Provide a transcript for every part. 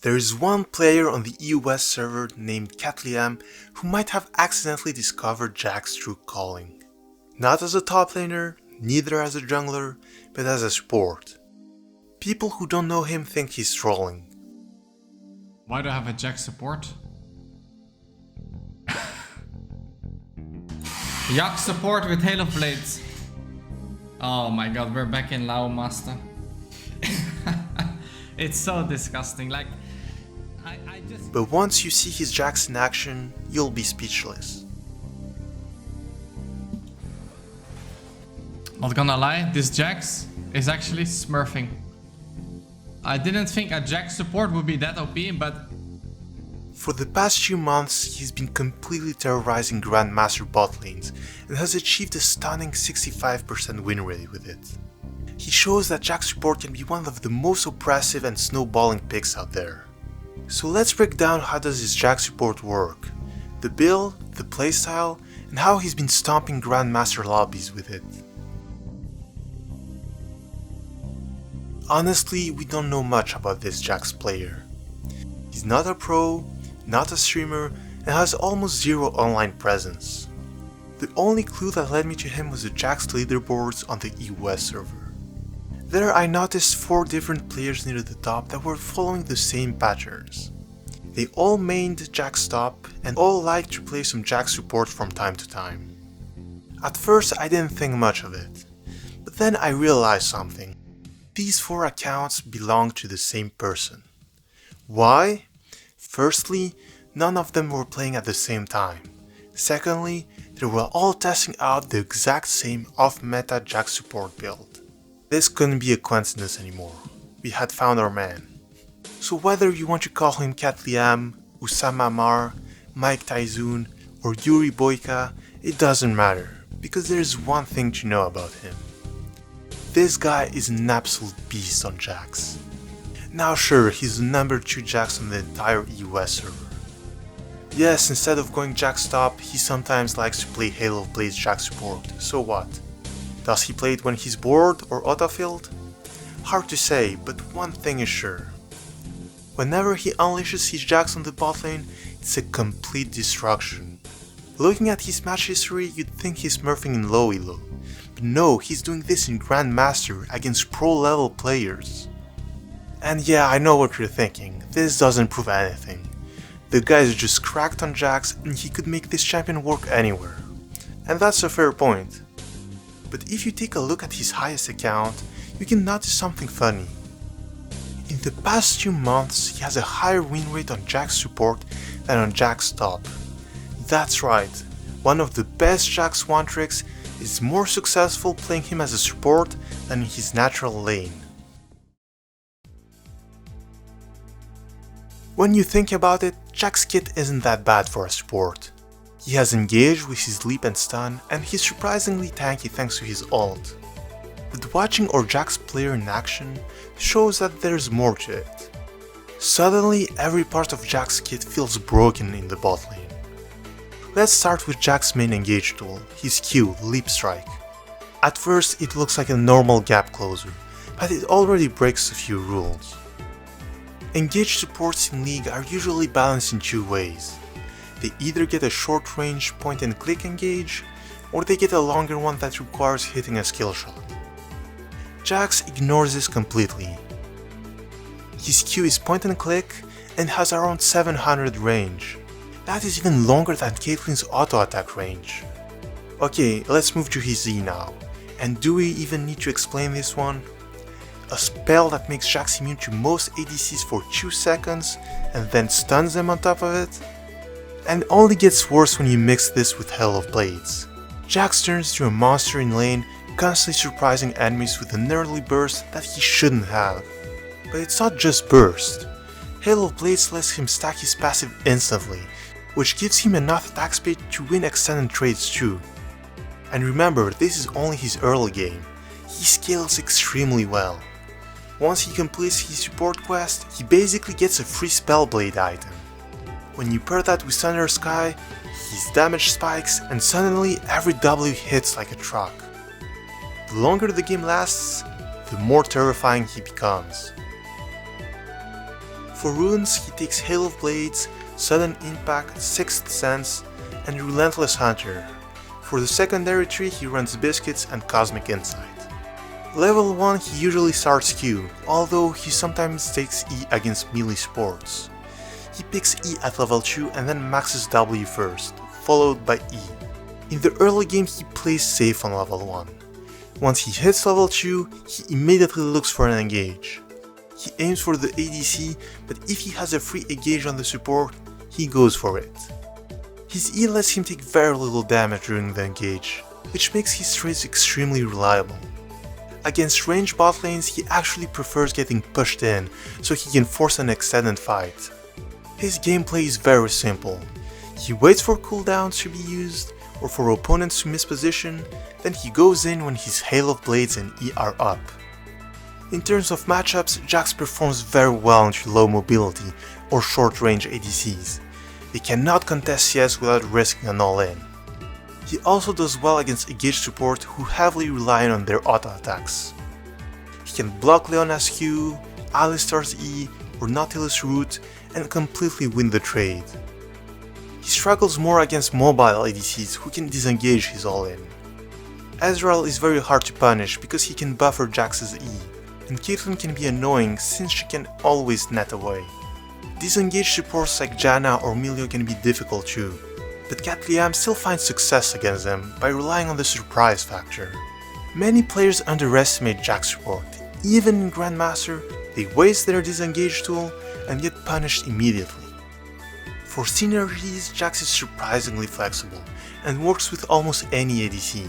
There is one player on the US server named KatliaM who might have accidentally discovered Jax's true calling. Not as a top laner, neither as a jungler, but as a support. People who don't know him think he's trolling. Why do I have a Jax Support? Jax Support with Hail of Blades. Oh my god, we're back in Master. It's so disgusting, like... I just... But once you see his Jax in action, you'll be speechless. Not gonna lie, this Jax is actually smurfing. I didn't think a Jax Support would be that OP, but... For the past few months, he's been completely terrorizing Grandmaster Botlanes and has achieved a stunning 65% win rate with it. He shows that Jax Support can be one of the most oppressive and snowballing picks out there. So let's break down how does his Jax Support work, the build, the playstyle, and how he's been stomping Grandmaster lobbies with it. Honestly, we don't know much about this Jax player. He's not a pro, not a streamer, and has almost zero online presence. The only clue that led me to him was the Jax leaderboards on the US server. There I noticed 4 different players near the top that were following the same patterns. They all mained Jax top and all liked to play some Jax Support from time to time. At first I didn't think much of it, but then I realized something. These 4 accounts belong to the same person. Why? Firstly, none of them were playing at the same time. Secondly, they were all testing out the exact same off-meta Jax Support build. This couldn't be a coincidence anymore. We had found our man. So whether you want to call him KatliaM, Usama Mar, Mike Tyzoon, or Yuri Boyka, it doesn't matter, because there's one thing to know about him. This guy is an absolute beast on Jax. Now sure, he's the number 2 Jax on the entire US server. Yes, instead of going Jax top, he sometimes likes to play Hail of Blades Jax Support, so what? Does he play it when he's bored or autofilled? Hard to say, but one thing is sure. Whenever he unleashes his Jax on the bot lane, it's a complete destruction. Looking at his match history, you'd think he's smurfing in low elo. But no, he's doing this in Grandmaster against pro level players. And yeah, I know what you're thinking, this doesn't prove anything. The guy is just cracked on Jax and he could make this champion work anywhere. And that's a fair point. But if you take a look at his highest account, you can notice something funny. In the past few months, he has a higher win rate on Jax Support than on Jax top. That's right, one of the best Jax one tricks is more successful playing him as a support than in his natural lane. When you think about it, Jax kit isn't that bad for a support. He has engaged with his leap and stun, and he's surprisingly tanky thanks to his ult. But watching our Jax player in action shows that there's more to it. Suddenly, every part of Jax kit feels broken in the bot lane. Let's start with Jax's main engage tool, his Q, Leap Strike. At first it looks like a normal gap closer, but it already breaks a few rules. Engage supports in League are usually balanced in 2 ways. They either get a short range point and click engage, or they get a longer one that requires hitting a skill shot. Jax ignores this completely. His Q is point and click and has around 700 range. That is even longer than Caitlyn's auto attack range. Okay, let's move to his E now. And do we even need to explain this one? A spell that makes Jax immune to most ADCs for 2 seconds and then stuns them on top of it? And only gets worse when you mix this with Hail of Blades. Jax turns to a monster in lane, constantly surprising enemies with an early burst that he shouldn't have. But it's not just burst. Hail of Blades lets him stack his passive instantly, which gives him enough attack speed to win extended trades too. And remember, this is only his early game. He scales extremely well. Once he completes his support quest, he basically gets a free Spellblade item. When you pair that with Thunder Sky, his damage spikes and suddenly every W hits like a truck. The longer the game lasts, the more terrifying he becomes. For runes, he takes Hail of Blades, Sudden Impact, Sixth Sense, and Relentless Hunter. For the secondary tree, he runs Biscuits and Cosmic Insight. Level 1, he usually starts Q, although he sometimes takes E against melee supports. He picks E at level 2 and then maxes W first, followed by E. In the early game, he plays safe on level 1. Once he hits level 2, he immediately looks for an engage. He aims for the ADC, but if he has a free engage on the support, he goes for it. His E lets him take very little damage during the engage, which makes his trades extremely reliable. Against ranged bot lanes, he actually prefers getting pushed in, so he can force an extended fight. His gameplay is very simple. He waits for cooldowns to be used, or for opponents to miss position, then he goes in when his Hail of Blades and E are up. In terms of matchups, Jax performs very well into low mobility or short range ADCs. They cannot contest CS without risking an all-in. He also does well against engaged support who heavily rely on their auto attacks. He can block Leona's Q, Alistar's E, or Nautilus route and completely win the trade. He struggles more against mobile ADCs who can disengage his all-in. Ezreal is very hard to punish because he can buffer Jax's E, and Caitlyn can be annoying since she can always net away. Disengaged supports like Janna or Milio can be difficult too, but KatliaM still finds success against them by relying on the surprise factor. Many players underestimate Jax Support. Even in Grandmaster, they waste their disengage tool and get punished immediately. For synergies, Jax is surprisingly flexible and works with almost any ADC.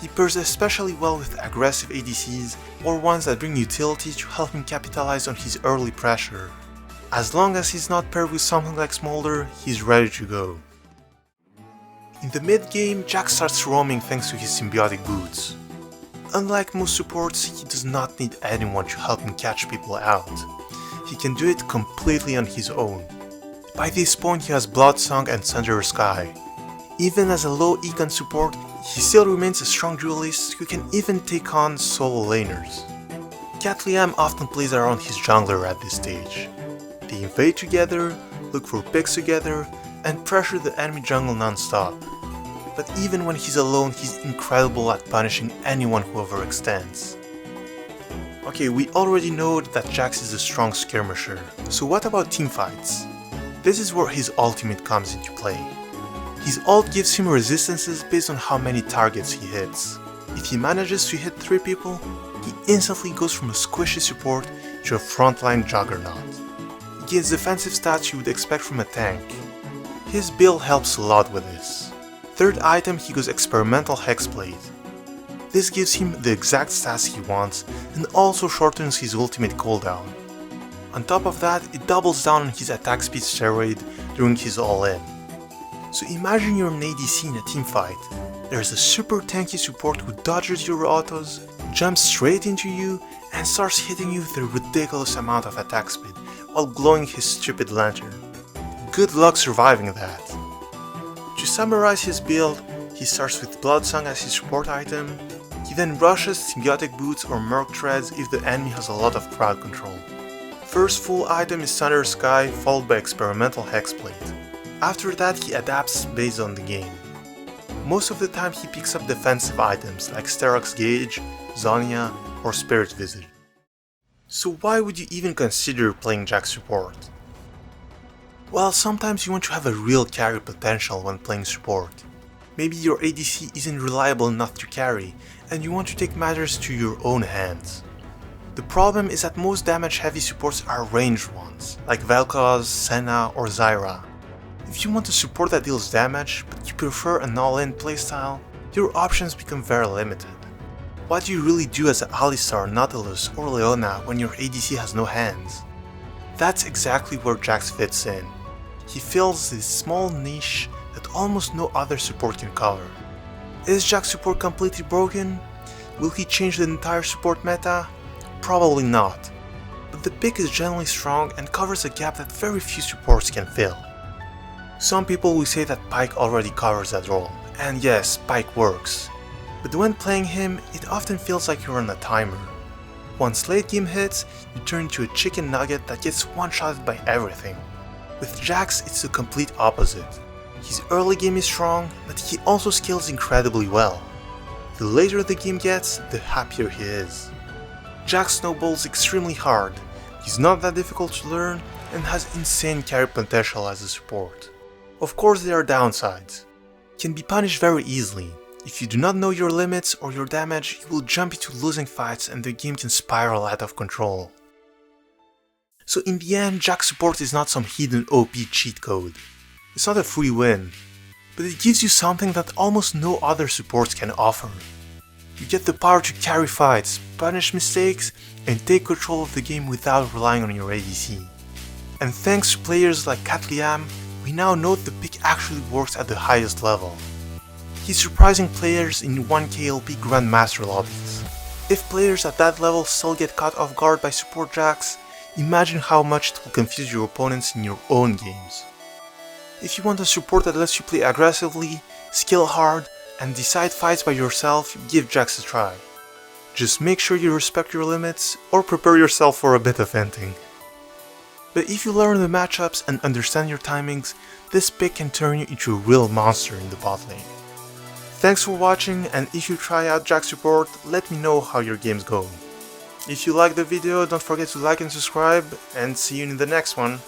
He pairs especially well with aggressive ADCs or ones that bring utility to help him capitalize on his early pressure. As long as he's not paired with something like Smolder, he's ready to go. In the mid-game, Jax starts roaming thanks to his symbiotic boots. Unlike most supports, he does not need anyone to help him catch people out. He can do it completely on his own. By this point, he has Bloodsong and Sunderer Sky. Even as a low econ support, he still remains a strong duelist who can even take on solo laners. KatliaM often plays around his jungler at this stage. They invade together, look for picks together, and pressure the enemy jungle non-stop. But even when he's alone, he's incredible at punishing anyone who overextends. Okay, we already know that Jax is a strong skirmisher, so what about teamfights? This is where his ultimate comes into play. His ult gives him resistances based on how many targets he hits. If he manages to hit 3 people, he instantly goes from a squishy support to a frontline juggernaut. He gains defensive stats you would expect from a tank. His build helps a lot with this. Third item, he goes Experimental Hexblade. This gives him the exact stats he wants and also shortens his ultimate cooldown. On top of that, it doubles down on his attack speed steroid during his all-in. So imagine you're an ADC in a teamfight. There's a super tanky support who dodges your autos, jumps straight into you, and starts hitting you with a ridiculous amount of attack speed while glowing his stupid lantern. Good luck surviving that. To summarize his build, he starts with Bloodsong as his support item. He then rushes Symbiotic Boots or Merc Treads if the enemy has a lot of crowd control. First full item is Sunderer Sky, followed by Experimental Hexblade. After that, he adapts based on the game. Most of the time he picks up defensive items like Sterak's Gauge, Zonia, or Spirit Visage. So why would you even consider playing Jax Support? Well, sometimes you want to have a real carry potential when playing support. Maybe your ADC isn't reliable enough to carry, and you want to take matters to your own hands. The problem is that most damage-heavy supports are ranged ones, like Vel'Koz, Senna, or Zyra. If you want a support that deals damage, but you prefer an all-in playstyle, your options become very limited. What do you really do as an Alistar, Nautilus, or Leona when your ADC has no hands? That's exactly where Jax fits in. He fills this small niche that almost no other support can cover. Is Jax Support completely broken? Will he change the entire support meta? Probably not. But the pick is generally strong and covers a gap that very few supports can fill. Some people will say that Pyke already covers that role, and yes, Pyke works. But when playing him, it often feels like you're on a timer. once late game hits, you turn into a chicken nugget that gets one-shotted by everything. With Jax, it's the complete opposite. His early game is strong, but he also scales incredibly well. The later the game gets, the happier he is. Jax snowballs extremely hard, he's not that difficult to learn, and has insane carry potential as a support. Of course there are downsides. He can be punished very easily. If you do not know your limits or your damage, you will jump into losing fights and the game can spiral out of control. So in the end, Jax Support is not some hidden OP cheat code. It's not a free win, but it gives you something that almost no other supports can offer. You get the power to carry fights, punish mistakes, and take control of the game without relying on your ADC. And thanks to players like KatliaM, we now know the pick actually works at the highest level. He's surprising players in 1k LP Grandmaster lobbies. If players at that level still get caught off guard by support Jax, imagine how much it will confuse your opponents in your own games. If you want a support that lets you play aggressively, skill hard, and decide fights by yourself, give Jax a try. Just make sure you respect your limits, or prepare yourself for a bit of venting. But if you learn the matchups and understand your timings, this pick can turn you into a real monster in the bot lane. Thanks for watching, and if you try out Jax Support, let me know how your games go. If you liked the video, don't forget to like and subscribe, and see you in the next one.